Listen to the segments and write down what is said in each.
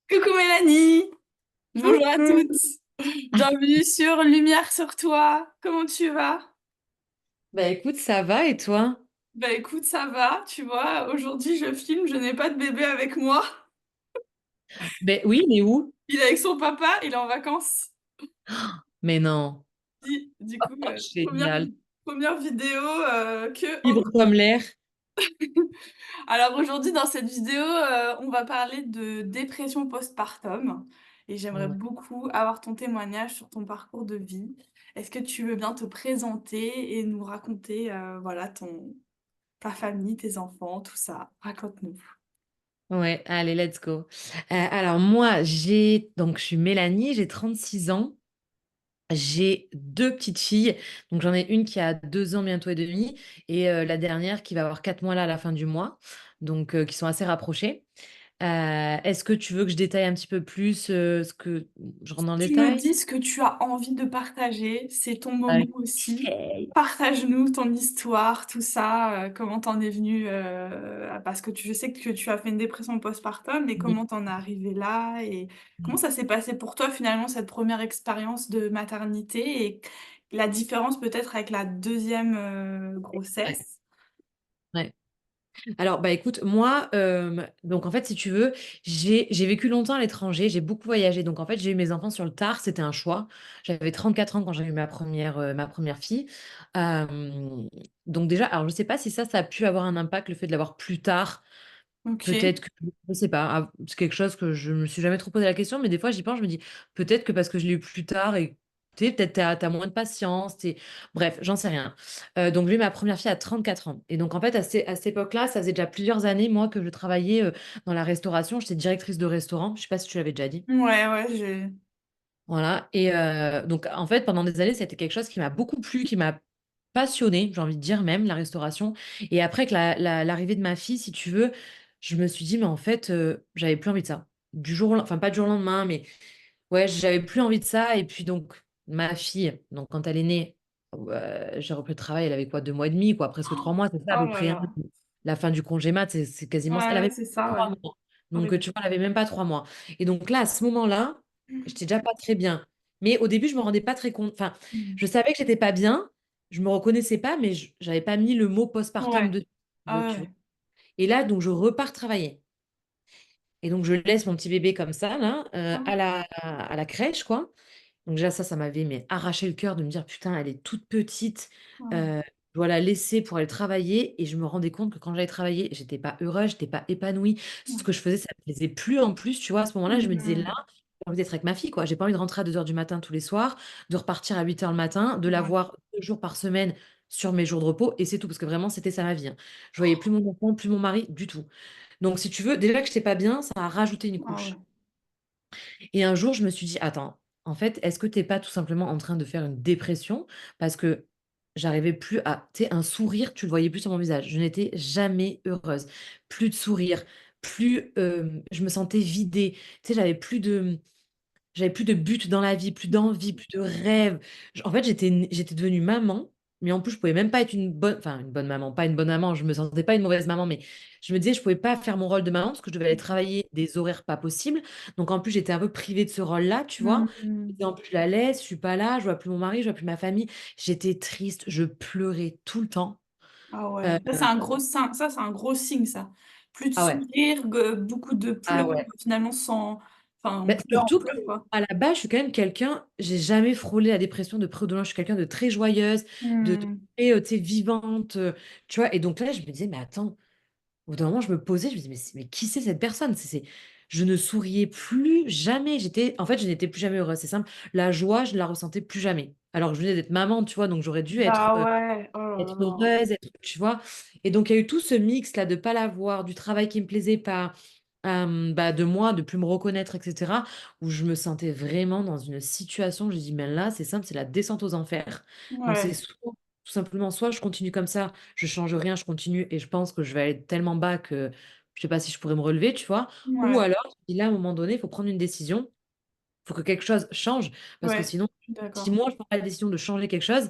Coucou Mélanie, bonjour à Coucou. toutes. Bienvenue sur Lumière sur toi. Comment tu vas? Bah écoute, ça va et toi? Bah écoute, ça va, tu vois, aujourd'hui je filme, je n'ai pas de bébé avec moi. Ben oui, mais où? Il est avec son papa, il est en vacances. Mais non. Du coup, Génial. première vidéo que en... Libre comme l'air. Alors aujourd'hui dans cette vidéo, on va parler de dépression postpartum et j'aimerais Ouais. beaucoup avoir ton témoignage sur ton parcours de vie. Est-ce que tu veux bien te présenter et nous raconter voilà ta famille, tes enfants, tout ça. Raconte-nous. Ouais, allez, let's go. Alors moi, je suis Mélanie, j'ai 36 ans. J'ai deux petites filles. Donc j'en ai une qui a 2 ans bientôt et demi et la dernière qui va avoir 4 mois là à la fin du mois. Donc qui sont assez rapprochées. Est-ce que tu veux que je détaille un petit peu plus ce que je rentre dans le Tu me détail? dis ce que tu as envie de partager, c'est ton moment aussi. Ok. Partage-nous ton histoire, tout ça, comment t'en es venue, parce que je sais que tu as fait une dépression postpartum, mais comment t'en es arrivée là et comment ça s'est passé pour toi finalement cette première expérience de maternité et la différence peut-être avec la deuxième Ouais. grossesse. Ouais. Alors, bah écoute, moi, donc en fait, si tu veux, j'ai vécu longtemps à l'étranger, j'ai beaucoup voyagé. Donc en fait, j'ai eu mes enfants sur le tard, c'était un choix. J'avais 34 ans quand j'ai eu ma première fille. Euh, donc déjà, alors je sais pas si ça a pu avoir un impact, le fait de l'avoir plus tard. Ok. Peut-être que, je sais pas, c'est quelque chose que je me suis jamais trop posé la question, mais des fois j'y pense, je me dis peut-être que parce que je l'ai eu plus tard et tu sais, peut-être t'as moins de patience, bref, j'en sais rien. Donc j'ai eu ma première fille à 34 ans. Et donc en fait, à cette époque-là, ça faisait déjà plusieurs années, moi, que je travaillais dans la restauration. J'étais directrice de restaurant, je sais pas si tu l'avais déjà dit. Ouais, ouais, j'ai... Voilà. Et donc en fait, pendant des années, c'était quelque chose qui m'a beaucoup plu, qui m'a passionnée, j'ai envie de dire même, la restauration. Et après que l'arrivée de ma fille, si tu veux, je me suis dit, mais en fait, j'avais plus envie de ça. Enfin, pas du jour au lendemain, mais ouais, j'avais plus envie de ça. Et puis donc, ma fille, donc quand elle est née, j'ai repris le travail, elle avait quoi, 2 mois et demi, quoi, presque 3 mois, c'est ça à Oh peu là près, hein. là. La fin du congé mat, c'est quasiment ça. Elle Ouais, ouais, avait c'est ça, ouais. 3 mois. Donc, Oui. tu vois, elle avait même pas 3 mois. Et donc là, à ce moment-là, j'étais déjà pas très bien. Mais au début, je me rendais pas très compte. Enfin, Mm. je savais que j'étais pas bien. Je me reconnaissais pas, mais j'avais pas mis le mot postpartum Ouais. de, Ah tu vois. ouais. Et là, donc, je repars travailler. Et donc, je laisse mon petit bébé comme ça, là, à la crèche, quoi. Donc déjà, ça m'avait mais arraché le cœur de me dire, putain, elle est toute petite, Ouais. je dois la laisser pour aller travailler. Et je me rendais compte que quand j'allais travailler, j'étais pas heureuse, j'étais pas épanouie. Ce que je faisais, ça me plaisait plus en plus, tu vois. À ce moment-là, je me disais, là, Mm. j'ai envie d'être avec ma fille, quoi. J'ai pas envie de rentrer à 2 heures du matin tous les soirs, de repartir à 8 heures le matin, de la Ouais. voir 2 jours par semaine sur mes jours de repos, et c'est tout, parce que vraiment, c'était ça ma vie, hein. Je voyais plus mon enfant, plus mon mari, du tout. Donc, si tu veux, déjà que j'étais pas bien, ça a rajouté une Ah ouais. couche. Et un jour, je me suis dit, attends, en fait, est-ce que t'es pas tout simplement en train de faire une dépression? Parce que j'arrivais plus à, tu sais, un sourire, tu le voyais plus sur mon visage. Je n'étais jamais heureuse. Plus de sourire, plus, je me sentais vidée. Tu sais, j'avais plus de but dans la vie, plus d'envie, plus de rêve. En fait, j'étais devenue maman, mais en plus, je pouvais même pas être une bonne maman, pas une bonne maman, je me sentais pas une mauvaise maman, mais je me disais, je pouvais pas faire mon rôle de maman parce que je devais aller travailler des horaires pas possibles. Donc, en plus, j'étais un peu privée de ce rôle-là, tu vois. Mm. Et en plus, je la laisse, je suis pas là, je vois plus mon mari, je vois plus ma famille. J'étais triste, je pleurais tout le temps. Ah ouais. Euh, Ça, c'est un gros signe, ça, c'est un gros signe, ça. Plus de ah ouais, sourire, beaucoup de ah pleurs, ouais. finalement, sans... Enfin, on Bah, pleure, on surtout que pleure, quoi. à la base, je suis quand même quelqu'un, j'ai jamais frôlé la dépression de près ou de loin. Je suis quelqu'un de très joyeuse, de Mm. très, tu sais, vivante, tu vois. Et donc là, je me disais, mais attends, au bout d'un moment, je me posais, je me disais, mais qui c'est cette personne? Je ne souriais plus jamais. En fait, je n'étais plus jamais heureuse. C'est simple. La joie, je ne la ressentais plus jamais. Alors que je venais d'être maman, tu vois, donc j'aurais dû être, Bah ouais. Oh là être là. heureuse, tu vois. Et donc, il y a eu tout ce mix là de pas l'avoir, du travail qui me plaisait pas, bah, de moi, de plus me reconnaître, etc. Où je me sentais vraiment dans une situation, j'ai dit, mais là, c'est simple, c'est la descente aux enfers. Donc, c'est Ouais. tout simplement, soit je continue comme ça, je change rien, je continue, et je pense que je vais aller tellement bas que je sais pas si je pourrais me relever, tu vois. Ou Ouais. alors, là, à un moment donné, il faut prendre une décision, il faut que quelque chose change, parce que Ouais. sinon, Je suis si d'accord. moi, je prends pas la décision de changer quelque chose,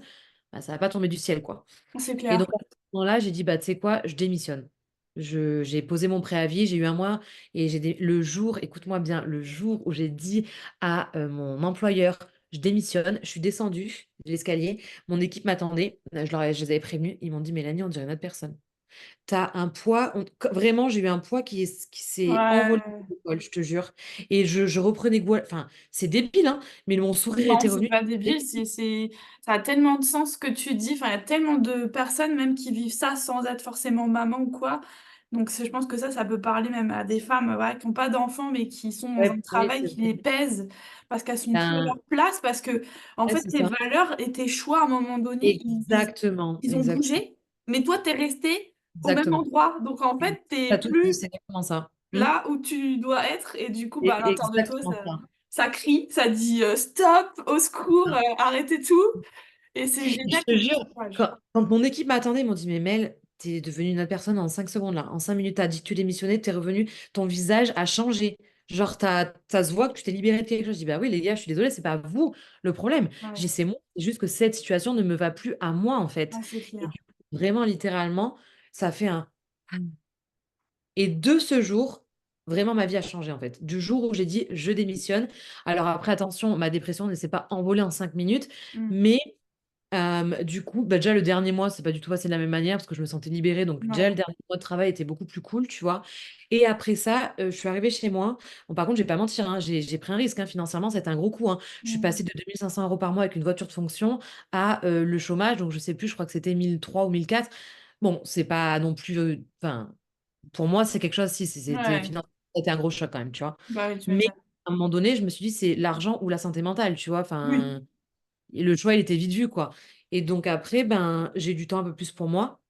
bah, ça va pas tomber du ciel, quoi. C'est Et clair. donc, à ce moment-là, j'ai dit, bah, tu sais quoi, je démissionne. Je j'ai posé mon préavis, j'ai eu 1 mois et j'ai dé le jour, écoute-moi bien, le jour où j'ai dit à, mon employeur: «Je démissionne», je suis descendue de l'escalier, mon équipe m'attendait, je les avais prévenus, ils m'ont dit: «Mélanie, on dirait une autre personne. Tu as un poids», on co vraiment, j'ai eu un poids qui s'est envolé Ouais. des épaules, je te jure, et je reprenais goût à, enfin, c'est débile, hein, mais mon sourire Non, était c'est revenu. pas débile, c'est ça a tellement de sens ce que tu dis. Enfin, il y a tellement de personnes même qui vivent ça sans être forcément maman ou quoi. Donc c'est je pense que ça peut parler même à des femmes, voilà, qui ont pas d'enfants, mais qui sont dans Ouais, un oui, travail c'est qui les vrai. pèse parce qu'elles sont plus à Ben, leur place, parce qu'en ouais, fait, c'est tes ça. valeurs et tes choix, à un moment donné, Exactement, ils ont exactement, bougé, mais toi, tu es restée au même exactement. endroit. Donc en Tu fait, tu es as tout dit, plus c'est exactement ça. Mmh. là où tu dois être et du coup, bah, à l'intérieur de toi, Exactement ça. ça crie, ça dit, «Stop, au secours, arrêtez tout» et c'est Je génial que te tu aies jure, ce courage. quand mon équipe m'attendait, ils m'ont dit: «Mais Mel, tu es devenue une autre personne en 5 secondes là. En 5 minutes, tu as dit que tu démissionnais, tu es revenue, ton visage a changé. Genre ça se voit que tu t'es libérée de quelque chose». Je dis: «Bah oui les gars, je suis désolée, c'est pas vous le problème». Je dis: Ouais, «C'est moi, c'est juste que cette situation ne me va plus à moi en fait». ouais, c'est Et clair. du coup, vraiment littéralement, ça fait un et de ce jour, vraiment ma vie a changé en fait. Du jour où j'ai dit: «Je démissionne». Alors après attention, ma dépression ne s'est pas envolée en 5 minutes, Mmh. mais du coup, bah, déjà le dernier mois, c'est pas du tout passé de la même manière parce que je me sentais libérée, donc déjà Ouais. le dernier mois de travail était beaucoup plus cool, tu vois? Et après ça, je suis arrivée chez moi. Bon par contre, je vais pas mentir, hein, j'ai pris un risque, hein, financièrement, c'était un gros coup, hein. Je suis Mmh. passée de 2 500 € par mois avec une voiture de fonction à, le chômage, donc je sais plus, je crois que c'était 1 300 ou 1 400. Bon, c'est pas non plus, enfin, pour moi, c'est quelque chose, si, c'était Ouais. financièrement, c'était un gros choc quand même, tu vois? Bah, oui, tu Mais m'étonnes. à un moment donné, je me suis dit: «C'est l'argent ou la santé mentale», tu vois? Oui. Enfin, et le choix, il était vite vu, quoi. Et donc après, ben, j'ai eu du temps un peu plus pour moi.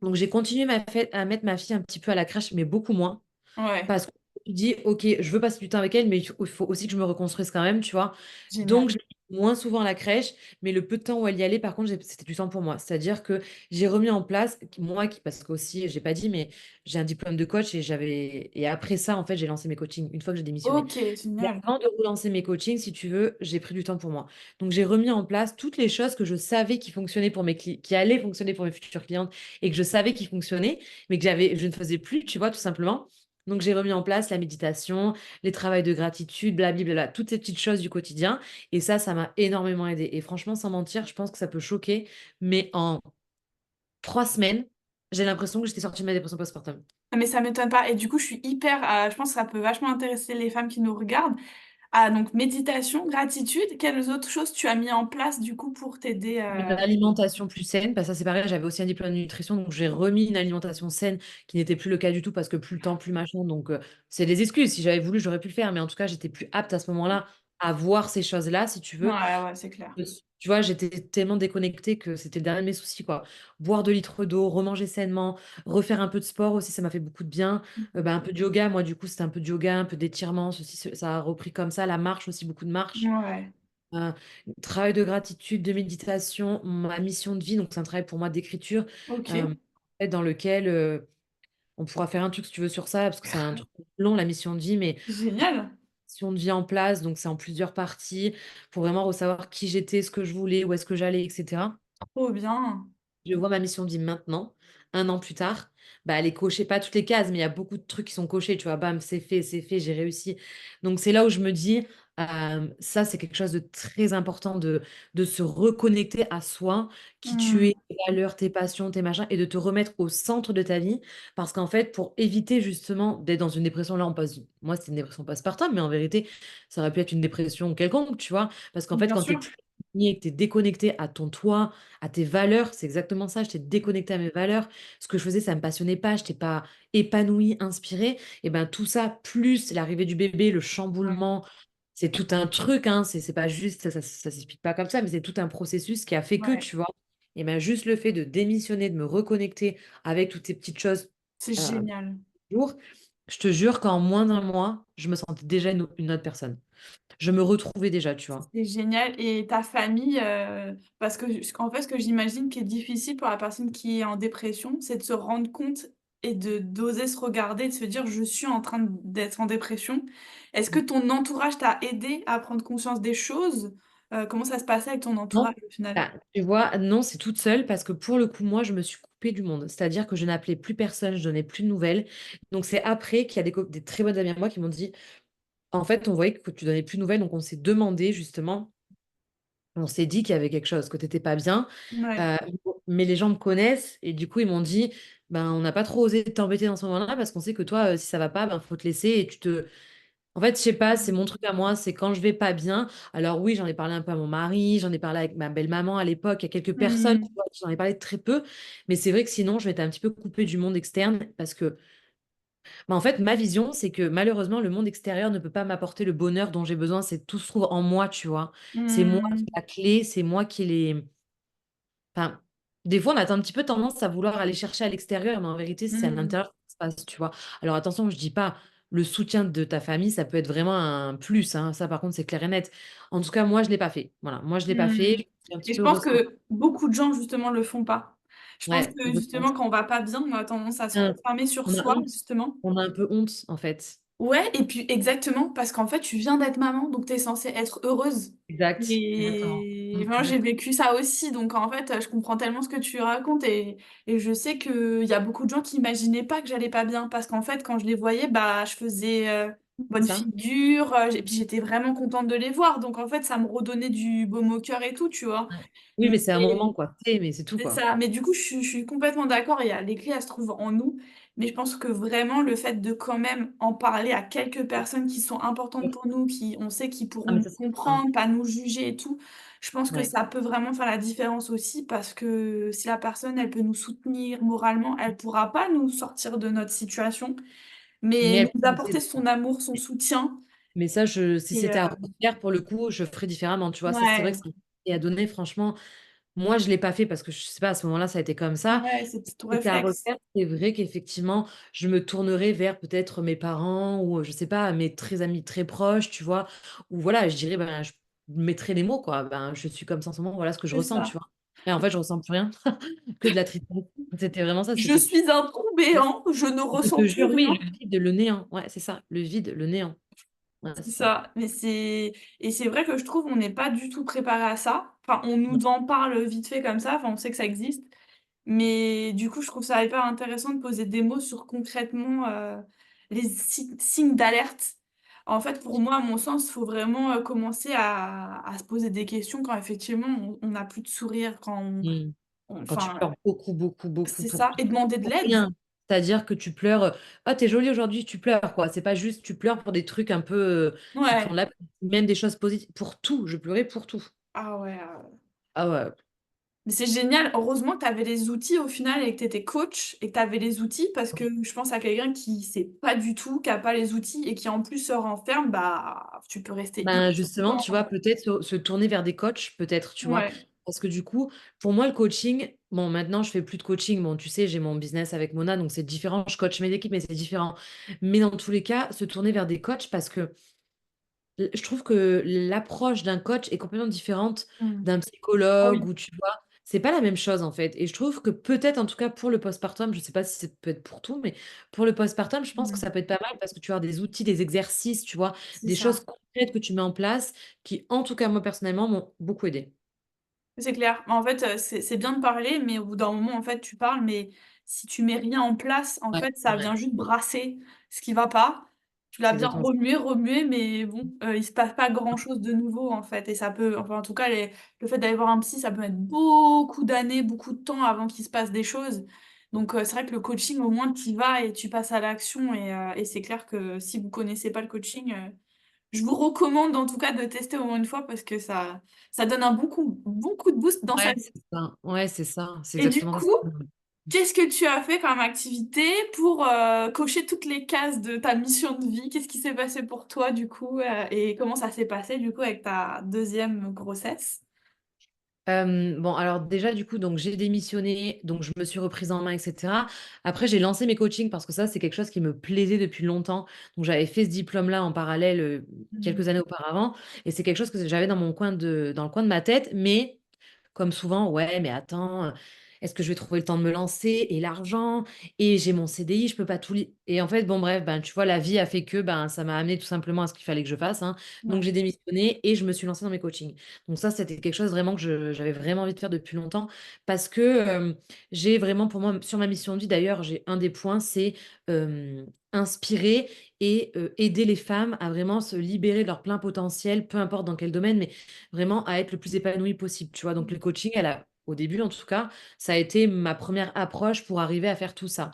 Donc j'ai continué à mettre ma fille un petit peu à la crèche, mais beaucoup moins. Ouais. Parce que tu dis: «OK, je veux passer du temps avec elle, mais il faut aussi que je me reconstruise quand même», tu vois? Génial. Donc je l'ai mis moins souvent à la crèche, mais le peu de temps où elle y allait, par contre, c'était du temps pour moi. C'est-à-dire que j'ai remis en place moi qui, parce qu'aussi, j'ai pas dit, mais j'ai un diplôme de coach et après ça, en fait, j'ai lancé mes coachings, une fois que j'ai démissionné. OK, Mais génial. avant de relancer mes coachings, si tu veux, j'ai pris du temps pour moi. Donc j'ai remis en place toutes les choses que je savais qui fonctionnaient pour qui allaient fonctionner pour mes futures clientes et que je savais qui fonctionnaient, mais je ne faisais plus, tu vois, tout simplement. Donc j'ai remis en place la méditation, les travails de gratitude, blablabla, toutes ces petites choses du quotidien, et ça m'a énormément aidée et franchement, sans mentir, je pense que ça peut choquer, mais en 3 semaines, j'ai l'impression que j'étais sortie de ma dépression postpartum. Ah mais ça m'étonne pas et du coup, je suis hyper, je pense que ça peut vachement intéresser les femmes qui nous regardent. Ah donc méditation, gratitude, quelles autres choses tu as mis en place du coup pour t'aider, Une alimentation plus saine, parce que ça c'est pareil, j'avais aussi un diplôme de nutrition, donc j'ai remis une alimentation saine qui n'était plus le cas du tout parce que plus le temps, plus machin, donc c'est des excuses. Si j'avais voulu, j'aurais pu le faire, mais en tout cas, j'étais plus apte à ce moment-là à voir ces choses-là, si tu veux. Ouais, ouais, c'est clair. Tu vois, j'étais tellement déconnectée que c'était le dernier de mes soucis, quoi. Boire 2 litres d'eau, remanger sainement, refaire un peu de sport aussi, ça m'a fait beaucoup de bien. Mmh. Bah, un peu de yoga, moi, du coup, c'était un peu de yoga, un peu d'étirement, ceci, ça a repris comme ça. La marche aussi, beaucoup de marche. Ouais, Heu, Travail de gratitude, de méditation, ma mission de vie, donc c'est un travail pour moi d'écriture, OK, en fait, dans lequel, on pourra faire un truc si tu veux sur ça, parce que c'est un truc long, la mission de vie, mais génial, mission de vie en place, donc c'est en plusieurs parties pour vraiment savoir qui j'étais, ce que je voulais, où est-ce que j'allais, et cetera. trop bien. Je vois ma mission de vie maintenant, 1 an plus tard, bah, elle est cochée, pas toutes les cases, mais il y a beaucoup de trucs qui sont cochés, tu vois? Bam, c'est fait, j'ai réussi. Donc c'est là où je me dis, ça, c'est quelque chose de très important de se reconnecter à soi, qui tu Mmh. es, tes valeurs, tes passions, tes machins, et de te remettre au centre de ta vie. Parce qu'en fait, pour éviter justement d'être dans une dépression, là, on passe, moi, c'était une dépression postpartum, mais en vérité, ça aurait pu être une dépression quelconque, tu vois? Parce qu'en fait, Bien quand tu es sûr. plus aligné et que tu es déconnecté à ton toi, à tes valeurs, c'est exactement ça, j'étais déconnectée à mes valeurs. Ce que je faisais, ça me passionnait pas, j'étais pas épanouie, inspirée, et ben, tout ça, plus l'arrivée du bébé, le Ouais, chamboulement, c'est tout un truc, hein, c'est pas juste, ça s'explique pas comme ça, mais c'est tout un processus qui a fait que, ouais, tu vois? Et ben, juste le fait de démissionner, de me reconnecter avec toutes ces petites choses, c'est heu, génial. jour, je te jure qu'en moins d'un mois, je me sentais déjà une autre personne. Je me retrouvais déjà, tu vois? C'est génial et ta famille, parce que en fait, ce que j'imagine qui est difficile pour la personne qui est en dépression, c'est de se rendre compte et de d'oser se regarder, de se dire: «Je suis en train d'être en dépression». Est-ce que ton entourage t'a aidé à prendre conscience des choses? Comment ça se passait avec ton Non, entourage au final? bah, tu vois, non, c'est toute seule parce que pour le coup, moi, je me suis coupée du monde. C'est-à-dire que je n'appelais plus personne, je donnais plus de nouvelles. Donc c'est après qu'il y a des très bonnes amies à moi qui m'ont dit: «En fait, on voyait que tu donnais plus de nouvelles, donc on s'est demandé justement, on s'est dit qu'il y avait quelque chose, que tu étais pas bien». Ouais. Heu, mais les gens me connaissent et du coup, ils m'ont dit: «Ben, on n'a pas trop osé t'embêter dans ce moment-là parce qu'on sait que toi, si ça va pas, ben, faut te laisser et tu te». En fait, je sais pas, c'est mon truc à moi, c'est quand je vais pas bien. Alors oui, j'en ai parlé un peu à mon mari, j'en ai parlé avec ma belle-maman à l'époque, il y a quelques personnes, tu Mmh. vois, j'en ai parlé très peu, mais c'est vrai que sinon, je m'étais un petit peu coupée du monde externe parce que, bah, en fait, ma vision, c'est que malheureusement, le monde extérieur ne peut pas m'apporter le bonheur dont j'ai besoin, c'est tout se trouve en moi, tu vois? C'est moi qui ai Mmh. la clé, c'est moi qui les enfin, des fois, on a un petit peu tendance à vouloir aller chercher à l'extérieur, mais en vérité, c'est à Mmh. l'intérieur que ça se passe, tu vois? Alors attention, je dis pas, le soutien de ta famille, ça peut être vraiment un plus, hein, ça par contre, c'est clair et net. En tout cas, moi, je l'ai pas fait. Voilà, moi, je l'ai pas fait, Mmh. je suis un petit Et je peu pense ressent que beaucoup de gens justement le font pas. Je pense ouais, que je justement pense. quand on va pas bien, on a tendance à se Hein, renfermer sur on a soi honte. justement. On a un peu honte, en fait. Ouais et puis exactement, parce qu'en fait, tu viens d'être maman, donc tu es censée être heureuse Exact, exactement. et Mmh, moi, j'ai ouais, vécu ça aussi, donc en fait, je comprends tellement ce que tu racontes et je sais qu'il y a beaucoup de gens qui imaginaient pas que j'allais pas bien parce qu'en fait, quand je les voyais, bah, je faisais, c'est bonne ça. figure, et puis j'étais vraiment contente de les voir, donc en fait, ça me redonnait du baume au cœur et tout, tu vois? Ouais. Oui, mais c'est un moment, quoi, tu sais, mais c'est tout, C'est quoi. ça, mais du coup, je suis complètement d'accord, il y a les clés, elles se trouvent en nous, mais je pense que vraiment le fait de quand même en parler à quelques personnes qui sont importantes pour nous, qui on sait qui Ah, pourront mais nous ça, c'est certain. comprendre, pas nous juger et tout, je pense que Ouais. ça peut vraiment faire la différence aussi parce que si la personne, elle peut nous soutenir moralement, elle pourra pas nous sortir de notre situation, Mais mais elle nous peut nous apporter aider. son amour, son soutien Mais ça, je si et c'était à refaire, pour le coup, je ferais différemment, tu vois? Ça, c'est vrai que ouais, c'est un conseil à donner, franchement. Moi, je l'ai pas fait parce que je sais pas, à ce moment-là, ça a été comme ça. ouais, c'est ton Si c'était à réflexe. refaire, c'est vrai qu'effectivement, je me tournerais vers peut-être mes parents ou, je sais pas, mes très amis très proches, tu vois? Ou voilà, je dirais, ben, je mettrais les mots, quoi. Ben, je suis comme ça en ce moment, voilà ce que je C'est ressens, tu ça. vois? Et en fait, je ressens plus rien, que de la tristesse. C'était vraiment ça, Je c'était suis un trou béant, je ne je ressens te plus jure, oui, rien. le vide, le néant. Ouais, c'est ça, le vide, le néant. Ouais, C'est c'est ça. ça, mais c'est vrai que je trouve on n'est pas du tout préparé à ça. Enfin, on Non. nous en parle vite fait comme ça, enfin, on sait que ça existe, mais du coup, je trouve ça hyper intéressant de poser des mots sur concrètement, les signes d'alerte. En fait, pour moi, à mon sens, il faut vraiment, commencer à se poser des questions quand effectivement on n'a plus de sourire, quand Mmh. Quand tu enfin, pleures beaucoup, beaucoup, beaucoup c'est pour ça tout, et demander de pour l'aide. rien. C'est-à-dire que tu pleures, «Ah, tu es jolie aujourd'hui», tu pleures, quoi. C'est pas juste tu pleures pour des trucs un peu, qui te font de Ouais. la peine, même des choses positives, pour tout, je pleurais pour tout. Ah ouais, Ah ouais. mais c'est génial. Heureusement que tu avais les outils au final et que tu étais coach et que tu avais les outils parce que je pense à quelqu'un qui sait pas du tout, qui a pas les outils et qui en plus se renferme, bah, tu peux rester hyper Ben, justement, tu longtemps. vois, peut-être se tourner vers des coachs, peut-être, tu vois? Ouais, Parce que du coup, pour moi, le coaching, bon, maintenant, je fais plus de coaching. Bon, tu sais, j'ai mon business avec Mona, donc c'est différent. Je coach mes équipes, mais c'est différent. Mais dans tous les cas, se tourner vers des coachs parce que je trouve que l'approche d'un coach est complètement différente mmh. d'un Ah psychologue oui, ou tu vois? C'est pas la même chose, en fait et je trouve que peut-être, en tout cas pour le postpartum, je sais pas si ça peut être pour tout, mais pour le postpartum, je pense que mmh, ça peut être pas mal parce que tu vas avoir des outils, des exercices, tu vois? c'est Des choses ça. concrètes que tu mets en place qui, en tout cas, moi, personnellement, m'ont beaucoup aidée. C'est clair. En fait, c'est bien de parler, mais au bout d'un moment, en fait, tu parles, mais si tu mets rien en place, en Ouais, fait, ça ouais, vient juste brasser ce qui va pas. Tu l'as c'est bien exactement ça. remué, remué, mais bon, il se passe pas grand-chose de nouveau, en fait et ça peut enfin, en tout cas, le fait d'aller voir un psy, ça peut mettre beaucoup d'années, beaucoup de temps avant qu'il se passe des choses. Donc c'est vrai que le coaching, au moins, tu y vas et tu passes à l'action et c'est clair que si vous connaissez pas le coaching, je vous recommande en tout cas de tester au moins une fois parce que ça donne un bon coup de boost dans sa Ouais, vie. c'est ça. Ouais, c'est ça. C'est Et du exactement ça. coup, qu'est-ce que tu as fait comme activité pour, cocher toutes les cases de ta mission de vie? Qu'est-ce qui s'est passé pour toi du coup, et comment ça s'est passé du coup avec ta deuxième grossesse? Bon, alors déjà, du coup, donc j'ai démissionné, donc je me suis reprise en main et cetera. Après, j'ai lancé mes coachings parce que ça, c'est quelque chose qui me plaisait depuis longtemps. Donc j'avais fait ce diplôme-là en parallèle, Mmh. quelques années auparavant et c'est quelque chose que j'avais dans le coin de ma tête, mais comme souvent: «Ouais, mais attends». est-ce que je vais trouver le temps de me lancer et l'argent et j'ai mon CDI, je peux pas tout et en fait, bon bref, ben, tu vois, la vie a fait que, ben, ça m'a amené tout simplement à ce qu'il fallait que je fasse, hein. Donc Ouais. j'ai démissionné et je me suis lancée dans mes coachings. Donc ça, c'était quelque chose vraiment que j'avais vraiment envie de faire depuis longtemps parce que, j'ai vraiment pour moi sur ma mission de vie d'ailleurs, j'ai un des points, c'est, inspirer et aider les femmes à vraiment se libérer de leur plein potentiel, peu importe dans quel domaine, mais vraiment à être le plus épanouie possible, tu vois? Donc le coaching, elle a au début en tout cas, ça a été ma première approche pour arriver à faire tout ça.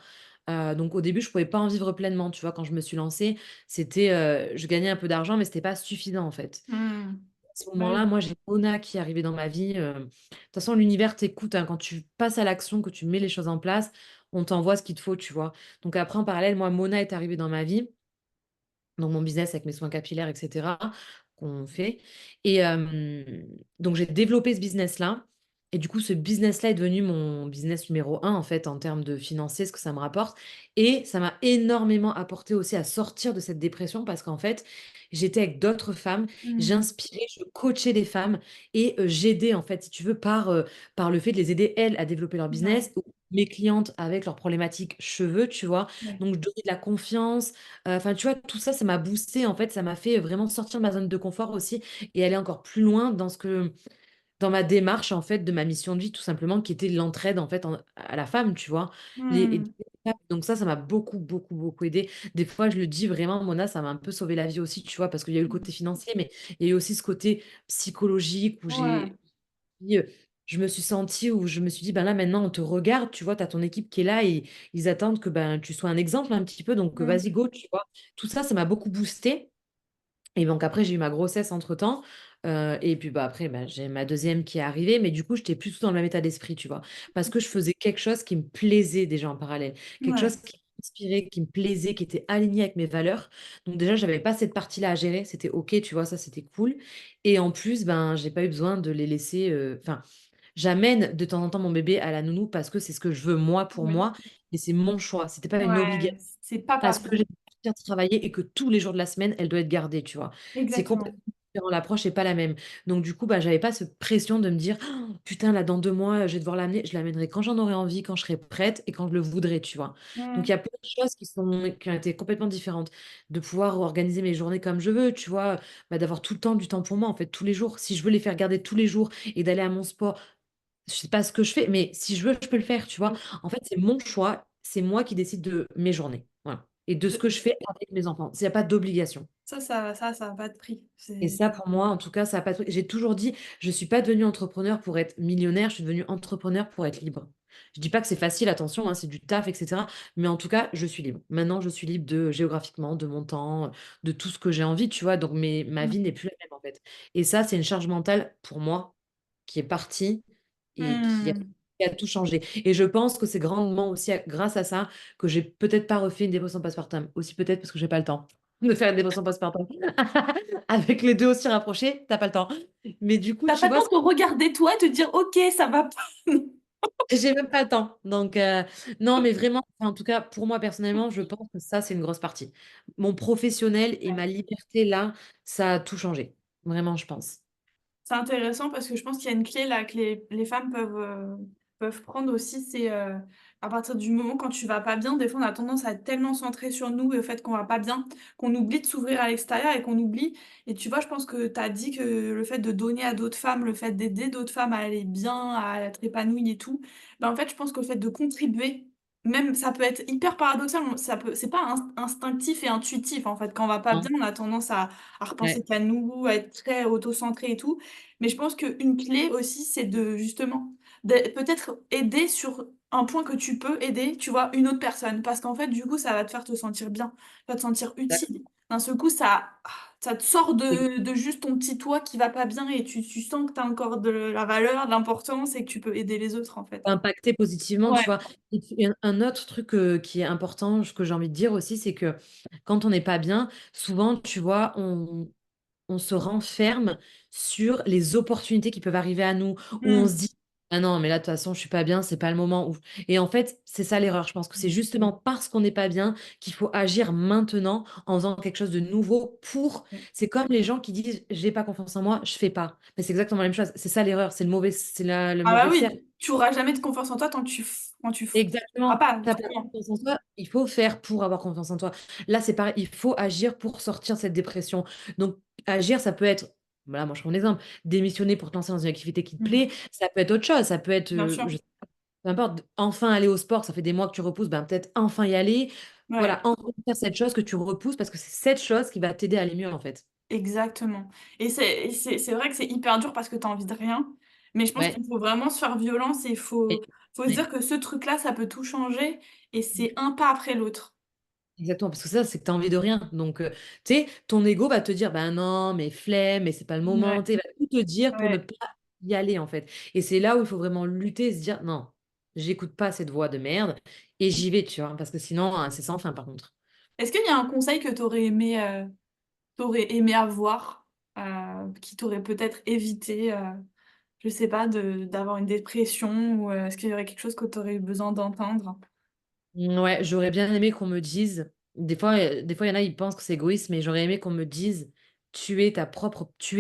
Donc au début, je pouvais pas en vivre pleinement, tu vois? Quand je me suis lancée, c'était, je gagnais un peu d'argent, mais c'était pas suffisant en fait. Mmh. À ce Bah moment-là, oui. moi, j'ai Mona qui est arrivée dans ma vie, de toute façon l'univers t'écoute, hein, quand tu passes à l'action, que tu mets les choses en place, on t'envoie ce qu'il te faut, tu vois? Donc après en parallèle, moi, Mona est arrivée dans ma vie dans mon business avec mes soins capillaires et cetera, qu'on fait et donc j'ai développé ce business-là et du coup, ce business-là est devenu mon business numéro un en fait, en termes de financier, ce que ça me rapporte et ça m'a énormément apporté aussi à sortir de cette dépression parce qu'en fait, j'étais avec d'autres femmes, Mmh. j'inspirais, je coachais des femmes et j'aidais en fait, si tu veux, par le fait de les aider, elles, à développer leur Ouais, business ou mes clientes avec leurs problématiques cheveux, tu vois? ouais. Donc je donnais de la confiance, enfin, tu vois, tout ça, ça m'a boosté en fait, ça m'a fait vraiment sortir de ma zone de confort aussi et aller encore plus loin dans ma démarche, en fait, de ma mission de vie, tout simplement, qui était l'entraide, en fait, à la femme, tu vois? Mmh. Donc ça m'a beaucoup, beaucoup, beaucoup aidé. Des fois, je le dis vraiment, Mona, ça m'a un peu sauvé la vie aussi, tu vois? Parce qu'il y a eu le côté financier, mais il y a eu aussi ce côté psychologique où Ouais. dit, je me suis sentie où je me suis dit: «Ben, là, maintenant, on te regarde, tu vois? Tu as ton équipe qui est là et ils attendent que, ben, tu sois un exemple un petit peu, donc Mmh. vas-y, go», tu vois? Tout ça, ça m'a beaucoup boosté et donc après, j'ai eu ma grossesse entre-temps, et puis, bah, après, bah, j'ai ma deuxième qui est arrivée, mais du coup, j'étais plus du tout dans le même état d'esprit, tu vois? Parce que je faisais quelque chose qui me plaisait déjà en parallèle, quelque Ouais. chose qui m'inspirait, qui me plaisait, qui était aligné avec mes valeurs. Donc déjà, j'avais pas cette partie-là à gérer, c'était OK, tu vois? Ça, c'était cool et en plus, ben, j'ai pas eu besoin de les laisser, enfin, j'amène de temps en temps mon bébé à la nounou parce que c'est ce que je veux moi pour Oui. moi et c'est mon choix. C'était pas une obligation. Ouais, c'est pas Parce que pareil. j'ai partir travailler et que tous les jours de la semaine, elle doit être gardée, tu vois? C'est Exactement. complètement différent, l'approche est pas la même. Donc du coup, bah, j'avais pas cette pression de me dire: «Oh, «Putain, là, dans 2 mois, je vais devoir l'amener». Je l'amènerai quand j'en aurai envie, quand je serai prête et quand je le voudrai, tu vois? Donc Mmh. il y a plein de choses qui ont été complètement différentes. De pouvoir organiser mes journées comme je veux, tu vois? Bah, d'avoir tout le temps du temps pour moi, en fait, tous les jours. Si je veux les faire garder tous les jours et d'aller à mon sport, je sais pas ce que je fais, mais si je veux, je peux le faire, tu vois? Oui. En fait, c'est mon choix, c'est moi qui décide de mes journées, voilà et de ce que je fais avec mes enfants. Il y a pas d'obligation Ça a pas de prix. et C'est ça, pour moi, en tout cas, ça a pas de j'ai toujours dit: «Je suis pas devenue entrepreneur pour être millionnaire, je suis devenue entrepreneur pour être libre». Je dis pas que c'est facile, attention, hein, c'est du taf et cetera, mais en tout cas, je suis libre. Maintenant, je suis libre de géographiquement, de mon temps, de tout ce que j'ai envie, tu vois? Donc ma vie mmh. n'est plus la même, en fait et ça, c'est une charge mentale pour moi qui est partie et Mmh. qui a tout changé et je pense que c'est grandement aussi à grâce à ça que j'ai peut-être pas refait une dépression postpartum. Aussi peut-être parce que j'ai pas le temps de faire une dépression postpartum. Avec les 2 aussi rapprochés, tu as pas le temps. Mais du coup, Tu as tu pas le vois, temps de te regarder toi et te dire: «OK, ça va pas». j'ai même pas le temps. Donc non, mais vraiment, enfin, en tout cas, pour moi personnellement, je pense que ça, c'est une grosse partie. Mon professionnel et Ouais. ma liberté là, ça a tout changé. Vraiment, je pense. C'est intéressant parce que je pense qu'il y a une clé là que les femmes peuvent prendre aussi, c'est, à partir du moment quand tu vas pas bien, des fois on a tendance à être tellement centré sur nous et au fait qu'on va pas bien, qu'on oublie de s'ouvrir à l'extérieur et qu'on oublie et tu vois, je pense que tu as dit que le fait de donner à d'autres femmes, le fait d'aider d'autres femmes à aller bien, à être épanouies et tout, bah, en fait, je pense que le fait de contribuer, même ça peut être hyper paradoxal, ça peut c'est pas instinctif et intuitif en fait. Quand on va pas bien, Non? on a tendance à repenser Ouais, qu'à nous, à être très auto-centré et tout mais je pense qu'une clé aussi, c'est de justement, peut-être aider sur un point que tu peux aider, tu vois, une autre personne. Parce qu'en fait, du coup, ça va te faire te sentir bien, tu vas te sentir utile. D'un seul coup, ça te sort de juste ton petit toi qui va pas bien et tu sens que tu as encore de la valeur, de l'importance et que tu peux aider les autres, en fait. impacter positivement, tu Ouais. vois? Et puis un autre truc, qui est important, ce que j'ai envie de dire aussi, c'est que quand on n'est pas bien, souvent, tu vois, on se renferme sur les opportunités qui peuvent arriver à nous, où on Mmh. se dit: Ah non, mais là, de toute façon, je suis pas bien, c'est pas le moment où et en fait, c'est ça l'erreur. Je pense que c'est justement parce qu'on n'est pas bien qu'il faut agir maintenant en faisant quelque chose de nouveau pour Mmh. c'est comme les gens qui disent: «J'ai pas confiance en moi, je fais pas». Mais c'est exactement la même chose. C'est ça l'erreur, c'est le Ah bah mauvais cercle. oui, tu auras jamais de confiance en toi tant que tu feras Exactement. pas, Tu as pas justement. confiance en toi, il faut faire pour avoir confiance en toi. Là, c'est pareil, il faut agir pour sortir de cette dépression. Donc agir, ça peut être voilà, moi je prends un exemple, démissionner pour te lancer dans une activité qui te Mmh. plaît, ça peut être autre chose, ça peut être, Bien sûr. je peu importe, enfin aller au sport, ça fait des mois que tu repousses, ben, peut-être enfin y aller. Voilà, Ouais. enfin faire cette chose que tu repousses parce que c'est cette chose qui va t'aider à aller mieux, en fait. Exactement et c'est vrai que c'est hyper dur parce que tu as envie de rien, mais je pense Ouais, qu'il faut vraiment se faire violence et il ouais, faut se ouais. dire que ce truc-là, ça peut tout changer et Mmh. c'est un pas après l'autre. Exactement, parce que ça, c'est que tu as envie de rien. Donc, tu sais, ton ego va te dire: «Bah non, mais flemme, mais c'est pas le moment». Ouais, Tu sais, il va tout te dire pour ne ouais. pas y aller, en fait. Et c'est là où il faut vraiment lutter et se dire: «Non, j'écoute pas cette voix de merde et j'y vais», tu vois? Parce que sinon, c'est sans fin, par contre. Est-ce qu'il y a un conseil que tu aurais aimé avoir, qui t'aurait peut-être évité, je sais pas, d'avoir une dépression ou, est-ce qu'il y aurait quelque chose que tu aurais eu besoin d'entendre? Ouais, j'aurais bien aimé qu'on me dise des fois, il y en a, ils pensent que c'est égoïste, mais j'aurais aimé qu'on me dise: tu es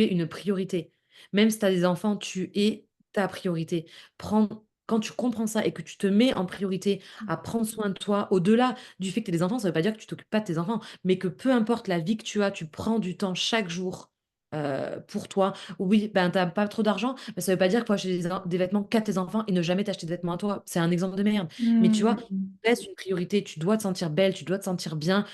une priorité». Même si tu as des enfants, tu es ta priorité. Quand tu comprends ça et que tu te mets en priorité à prendre soin de toi, au-delà du fait que tu aies des enfants, ça veut pas dire que tu t'occupes pas de tes enfants, mais que peu importe la vie que tu as, tu prends du temps chaque jour, pour toi. Oui, ben, tu as pas trop d'argent, mais ça veut pas dire qu'il faut acheter des vêtements qu'à tes enfants et ne jamais t'acheter de vêtements à toi. C'est un exemple de merde. Mais tu vois, Mmh. reste une priorité, tu dois te sentir belle, tu dois te sentir bien.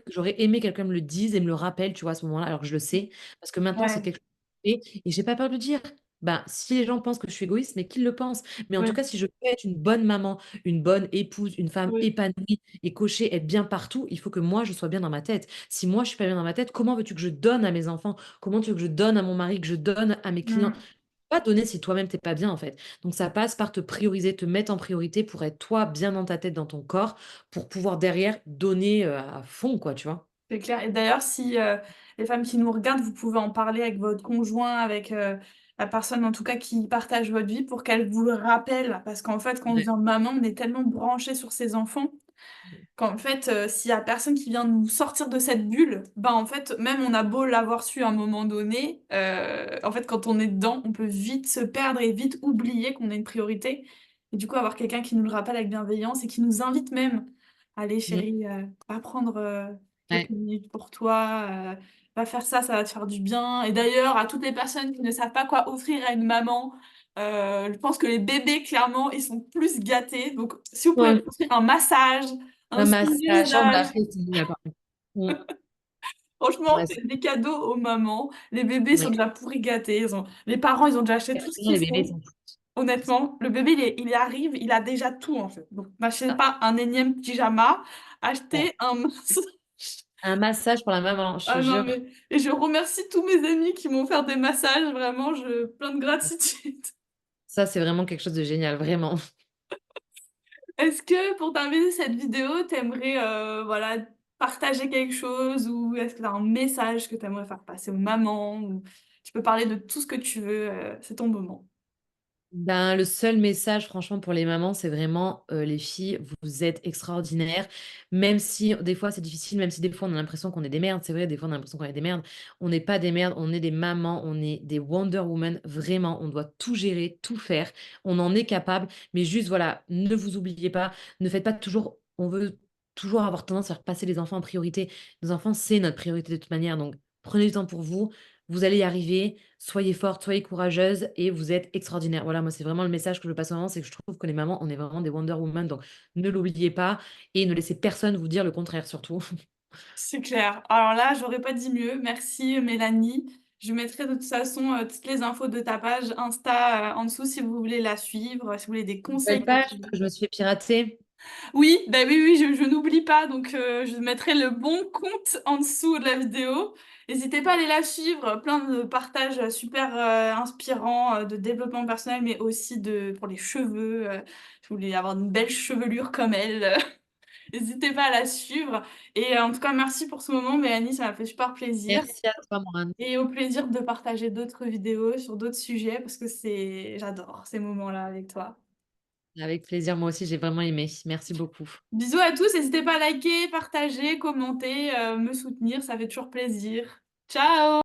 J'aurais aimé que quelqu'un me le dise et me le rappelle, tu vois, à ce moment-là, alors que je le sais, parce que maintenant c'est Ouais, quelque chose et j'ai pas peur de le dire. Ben, si les gens pensent que je suis égoïste, mais qu'ils le pensent. Mais en tout ouais, cas, si je peux être une bonne maman, une bonne épouse, une femme oui. épanouie et cocher, être bien partout, il faut que moi je sois bien dans ma tête. Si moi je suis pas bien dans ma tête, comment veux-tu que je donne à mes enfants? Comment tu veux que je donne à mon mari, que je donne à mes clients? Mmh. Pas donner si toi-même tu es pas bien, en fait. Donc ça passe par te prioriser, te mettre en priorité pour être toi bien dans ta tête, dans ton corps, pour pouvoir derrière donner, à fond, quoi, tu vois? C'est clair et d'ailleurs si, les femmes qui nous regardent, vous pouvez en parler avec votre conjoint, avec, la personne en tout cas qui partage votre vie pour qu'elle vous le rappelle. Parce qu'en fait, quand on Ouais. devient maman, on est tellement branché sur ses enfants qu'en fait, s'il y a personne qui vient nous sortir de cette bulle, bah, en fait, même on a beau l'avoir su à un moment donné, en fait, quand on est dedans, on peut vite se perdre et vite oublier qu'on a une priorité et du coup, avoir quelqu'un qui nous le rappelle avec bienveillance et qui nous invite même: «Allez Mmh. chérie, va prendre, quelques Ouais. minutes pour toi, va faire ça, ça va te faire du bien» et d'ailleurs, à toutes les personnes qui ne savent pas quoi offrir à une maman, je pense que les bébés, clairement, ils sont plus gâtés donc si vous pouvez Ouais. leur offrir un massage, un Un soin du massage, ça on me l'a visage. fait, c'est génial par contre. Mmh. Franchement, Ouais, c'est des cadeaux aux mamans. Les bébés sont ouais. déjà pourri gâtés, les parents, ils ont déjà acheté tout ce Franchement, qu'il les bébés faut. sont Honnêtement, le bébé, il arrive, il a déjà tout, en fait. Donc n'achetez ça. pas un énième pyjama, Ouais. achetez un massage. Un massage pour la maman, je te Ah non, jure. mais et je remercie tous mes amis qui m'ont offert des massages, vraiment, plein de gratitude. Ça, c'est vraiment quelque chose de génial, vraiment. Est-ce que pour terminer cette vidéo, tu aimerais, voilà, partager quelque chose ou est-ce que tu as un message que tu aimerais faire passer aux mamans ou tu peux parler de tout ce que tu veux, c'est ton moment. Ben, le seul message franchement pour les mamans, c'est vraiment, les filles, vous êtes extraordinaires. Même si des fois c'est difficile, même si des fois on a l'impression qu'on est des merdes, c'est vrai, des fois on a l'impression qu'on est des merdes. On n'est pas des merdes, on est des mamans, on est des Wonder Woman, vraiment, on doit tout gérer, tout faire. On en est capable, mais juste voilà, ne vous oubliez pas, ne faites pas toujours on veut toujours avoir tendance à faire passer les enfants en priorité. Nos enfants, c'est notre priorité de toute manière, donc prenez du temps pour vous, vous allez y arriver. Soyez forte, soyez courageuse et vous êtes extraordinaire. Voilà, moi, c'est vraiment le message que je passe aux mamans, c'est que je trouve que les mamans, on est vraiment des Wonder Woman, donc ne l'oubliez pas et ne laissez personne vous dire le contraire surtout. C'est clair. Alors là, j'aurais pas dit mieux. Merci, Mélanie. Je mettrai de toute façon, toutes les infos de ta page Insta, en dessous si vous voulez la suivre, si vous voulez des conseils Belle pour page, parce que je me suis fait pirater. oui, bah, oui, oui, je n'oublie pas, donc je mettrai le bon compte en dessous de la vidéo. N'hésitez pas à aller la suivre, plein de partages, super, inspirants, de développement personnel, mais aussi pour les cheveux, si vous voulez avoir une belle chevelure comme elle. N'hésitez pas à la suivre et en tout cas, merci pour ce moment Mélanie, ça m'a fait super plaisir Merci à toi, Morane. et au plaisir de partager d'autres vidéos sur d'autres sujets parce que j'adore ces moments-là avec toi. Avec plaisir, moi aussi, j'ai vraiment aimé. Merci beaucoup. Bisous à tous, n'hésitez pas à liker, partager, commenter, me soutenir, ça fait toujours plaisir. Ciao!